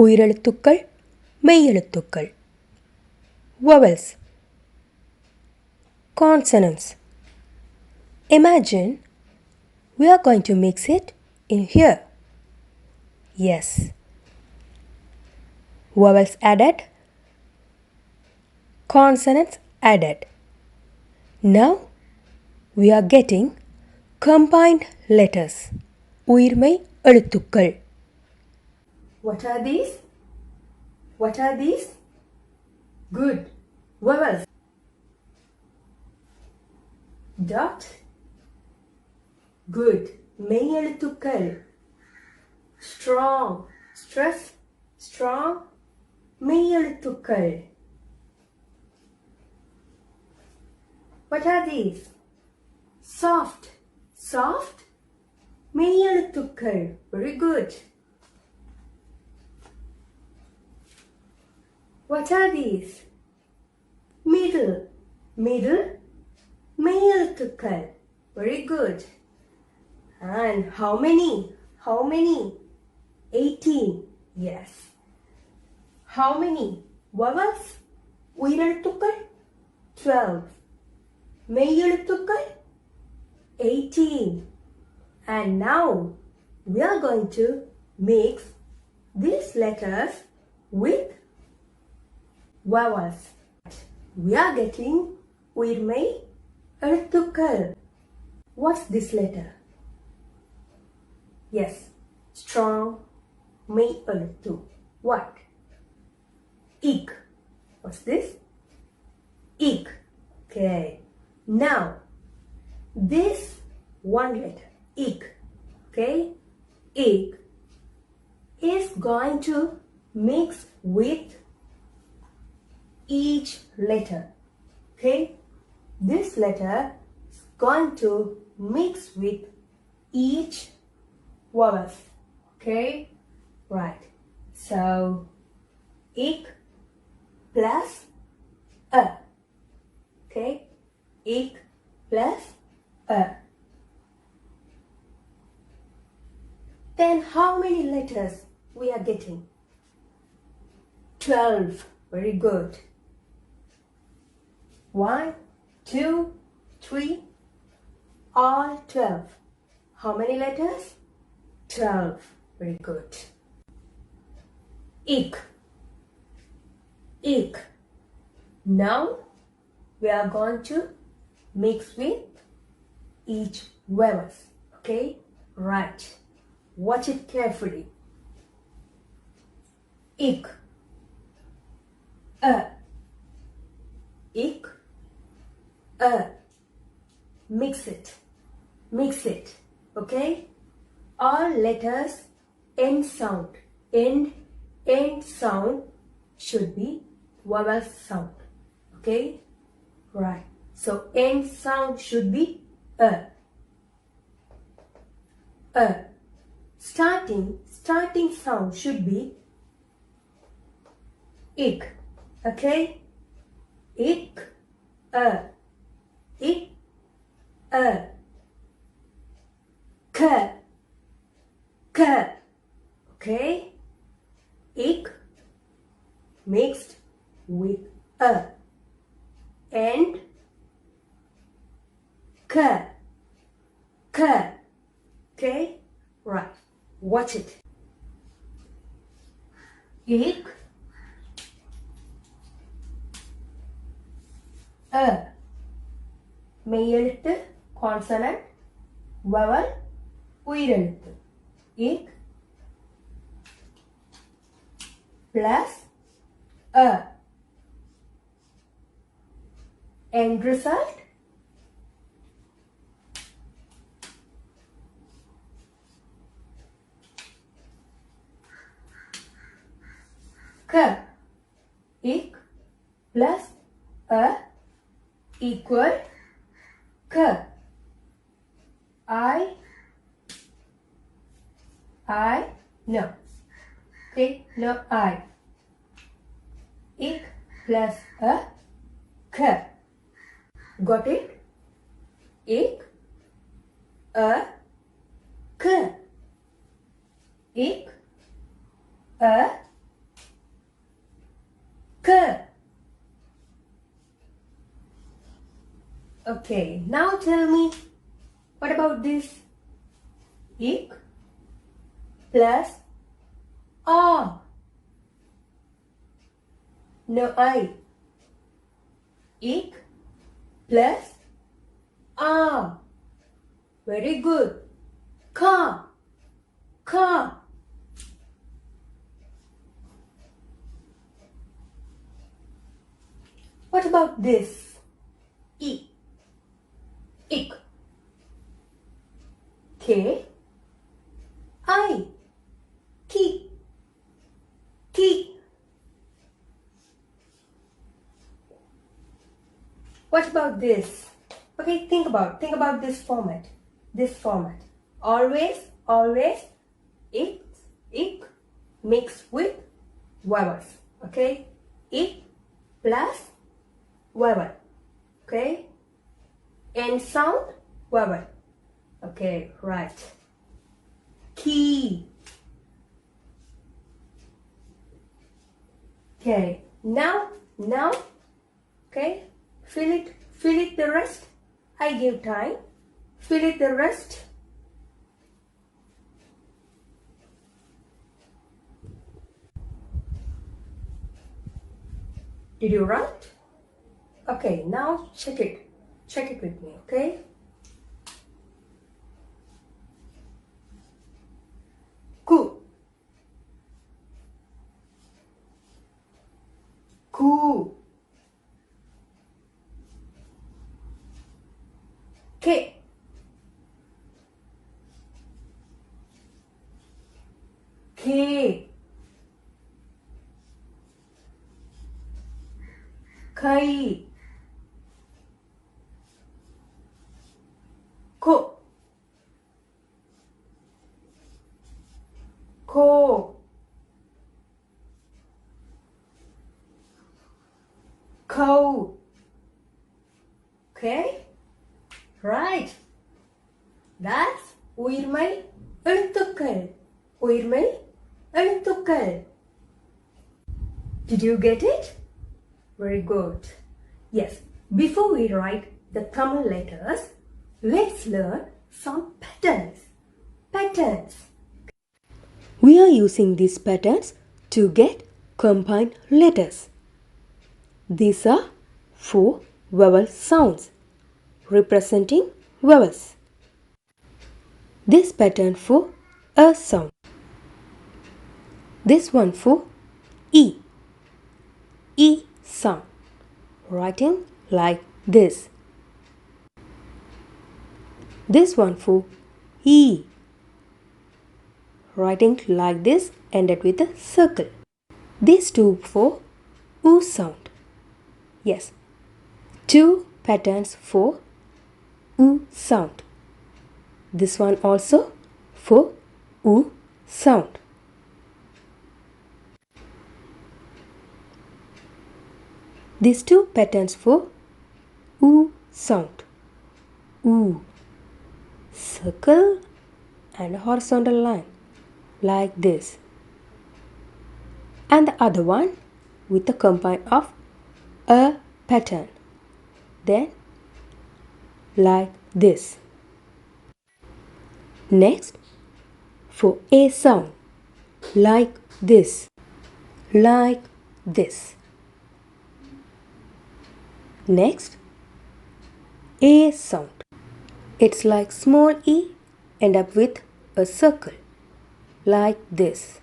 உயிரெழுத்துக்கள், மெய்யெழுத்துக்கள். Vowels. Consonants. Imagine we are going to mix it in here. Yes. Vowels added, consonants added. Now we are getting combined letters. உயிர்மெய் எழுத்துக்கள். What are these? What are these? Good. Vowels. Dot. Good. மெய் எழுத்துக்கள். Strong. Stress. Strong. மெய் எழுத்துக்கள். What are these? Soft. Soft. மெய் எழுத்துக்கள். Very good. What are these? Middle. Middle. மெய் எழுத்துக்கள். Very good. And how many? How many? 18. Yes. How many? Vowels? உயிரெழுத்துக்கள்? 12. மெய் எழுத்துக்கள்? 18. And now we are going to mix these letters with vowels. We are getting உயிர்மெய் எழுத்துக்கள். What's this letter? Yes, strong மெய் எழுத்து. What? Ik. What's this? Ik. Okay. Now, this one letter, ik, okay, ik, is going to mix with each letter, okay. This letter is going to mix with each vowels, okay, right. So, ik plus a, okay, ik plus a. Then how many letters we are getting? 12. Very good. 1, 2, 3, all 12. How many letters? 12. Very good. Ik. Ik. Now we are going to mix with each vowels. Okay? Right. Watch it carefully. Ik. A. Ik. A. Mix it. Mix it. Okay? All letters end sound. End sound should be vowel sound. Okay? Right. So end sound should be a. A. Starting sound should be ik. Okay? Ik. A. Ik. A. K. K. Okay? Ik mixed with a. And k. K. Okay? Right. Watch it. Ik. A. மெய் எழுத்து consonant vowel உயிரெழுத்து. Ik plus a. End result k. Ik plus a equal k. No. Okay, no I. Ik plus a k. Got it? Ik a k. Ik a K. Okay, now tell me, what about this? Ik plus A. No I. Ik plus A. Very good. Ka. Ka. What about this? I. Ik. K. I. Ki. Ki. What about this? Okay, think about this format. Always ik mixed with vowels. Okay, ik plus vowel. Okay, end sound vowel. Okay, right. Key. Okay, now, okay, fill it the rest. I give time. Fill it the rest. Did you write? Okay, now check it. Check it with me, okay? Ku. Ku. K. K. Kai. Ko. Ko. Cow. Okay? Right. That's Uiyr eluththukkal. Uiyr eluththukkal. Did you get it? Very good. Yes. Before we write the Tamil letters, let's learn some patterns. We are using these patterns to get combined letters. These are 4 vowel sounds representing vowels. This pattern for a sound. This one for E. E sound. Writing like this. This one for E. Writing like this, ended with a circle. These two for U sound. Yes, 2 patterns for U sound. This one also for U sound. These 2 patterns for U sound. U. Circle and a horizontal line like this. And the other one with the combine of a pattern. Then like this. Next, for a sound, like this. Like this. Next, a sound. It's like small e end up with a circle like this.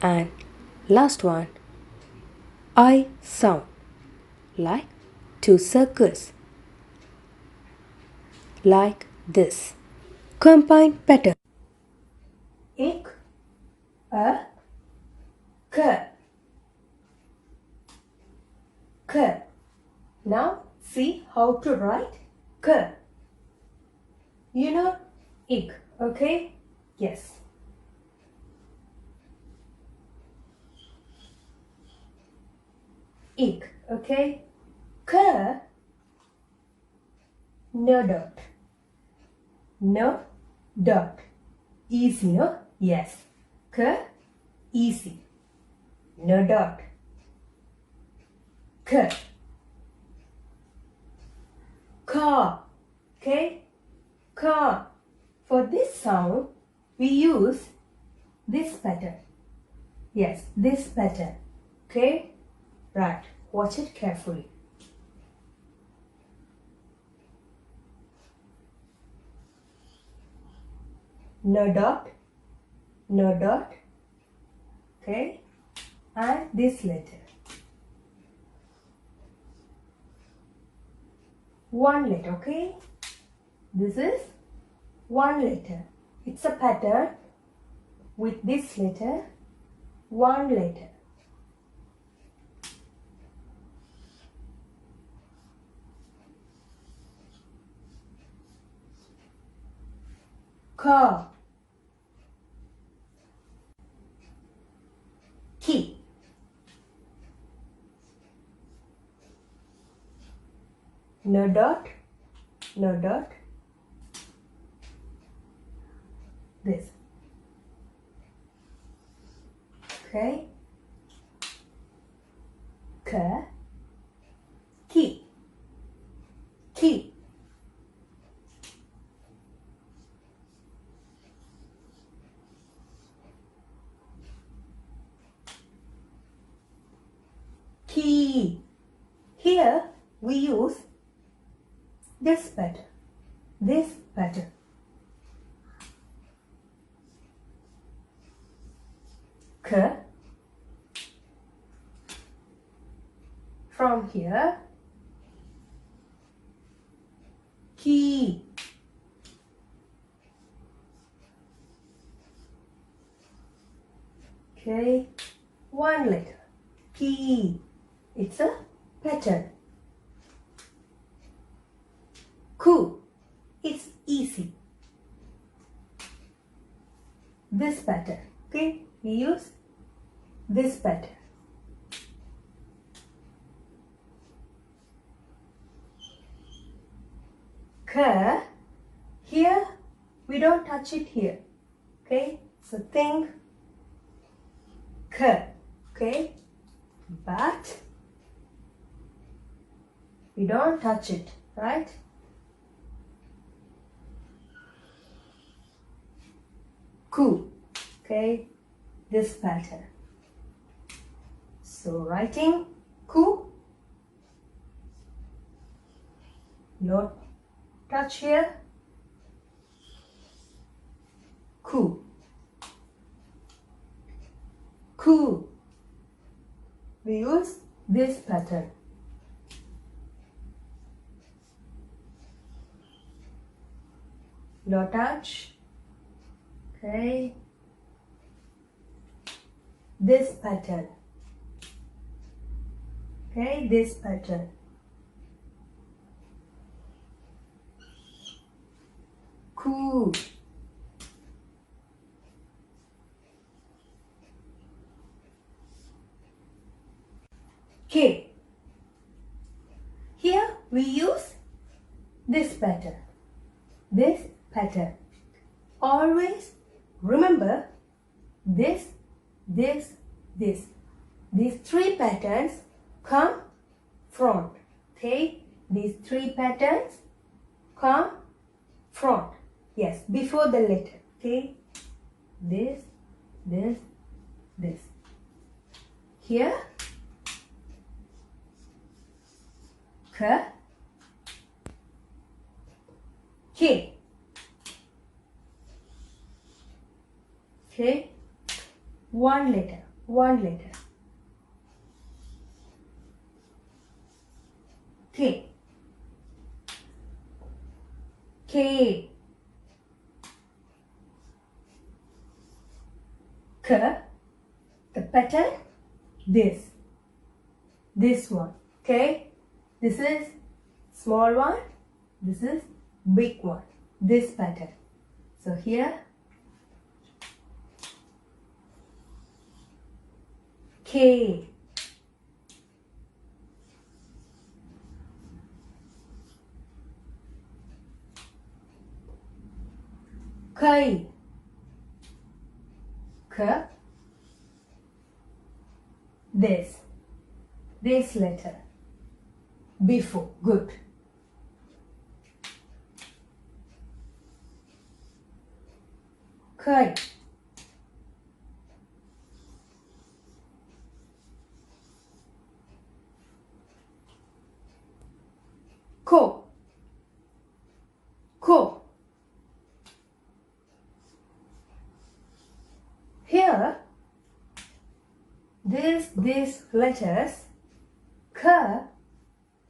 And last one, I sound like 2 circles like this. Combined pattern. Ik, a, k. K. Now see how to write k. You know ik, okay? Yes. Ik, okay? K. No dot. No dot. Easy, no? Yes. K. Easy. no dot. K, ka, okay, ka. For this sound, we use this pattern. Yes, this pattern. Okay, right. Watch it carefully. No dot, no dot. Okay, and this letter. One letter. Okay, this is one letter. It's a pattern with this letter. One letter. Ka, ki. No dot, no dot. This. Okay. Ka, ki, ki. Ki. Here we use this pattern. This pattern. K. From here, ki. Okay, one letter. Ki. It's a pattern. Ku. It's easy. This pattern. Okay, we use this pattern. Ka. Here we don't touch it here. Okay, so think ka. Okay, but we don't touch it, right? Ku. Okay, this pattern. So writing ku. No touch here. Ku. Ku. We use this pattern. No touch. Okay. This pattern. Okay, this pattern. Ku. K. Here we use this pattern. This pattern. Always remember this, this, this. These three patterns come front. Okay? These three patterns come front. Yes, before the letter. Okay? This, this, this. Here, K, K. Okay? One letter, one letter. K. K. K. The pattern, this one. Okay? This is small one, this is big one. This pattern. So here, K. K. K. this letter before. Good. Kai. Ko. Ko. Here, these letters, K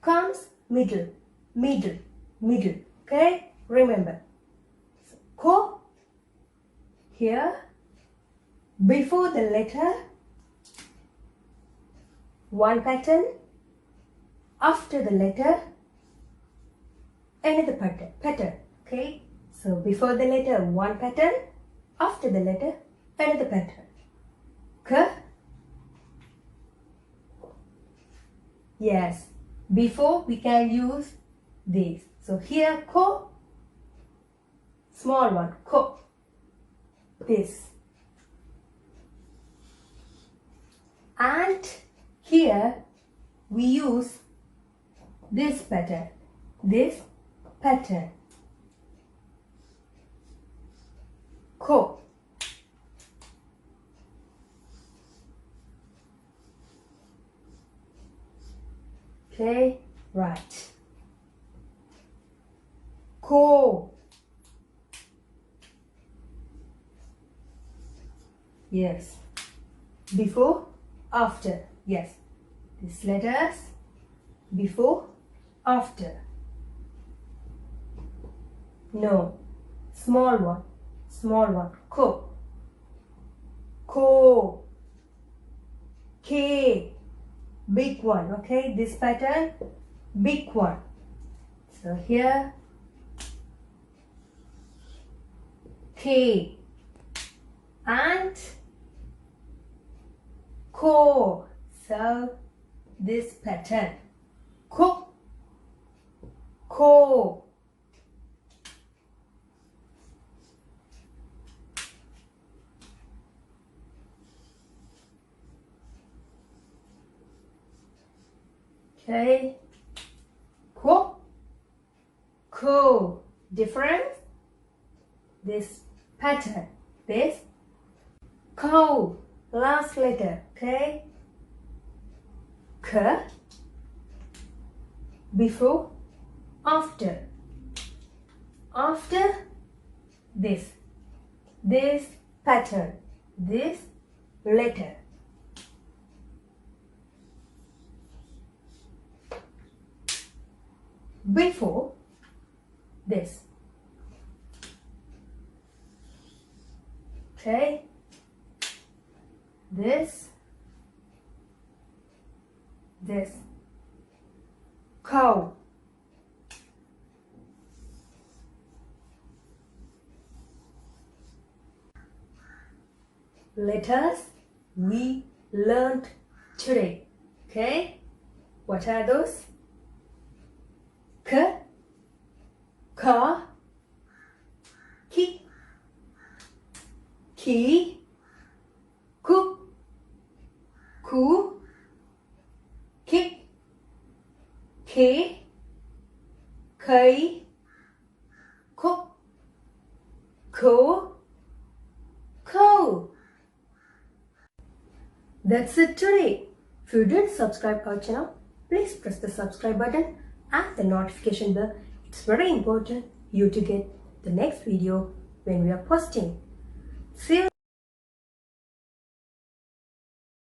comes middle. Okay, remember. So, Ko. Here, before the letter, one pattern. After the letter, another pattern. Okay, so before the letter, one pattern. After the letter, another pattern. K. Yes, before we can use this. So here, ko, small one, ko. This. And here we use this pattern. Ko. Okay, right. Ko. Yes. Before, after. Yes. These letters, before, after. No. Small one. Ko. Ko. K. Big one. Okay, this pattern, big one. So here, K. And Ko. So this pattern, Ko. Ko. Okay, Ko. Ko. Different. This pattern, this. Ko. Last letter. Okay. K. Before, after. After this pattern, this letter. Before this. Okay. This. Cow. Letters we learned today. Okay. What are those? K, ka, ki, ku, ki, ke, kai, ko, ko. That's it today. If you didn't subscribe our channel, please press the subscribe button and the notification bell. It's very important you to get the next video when we are posting. See you.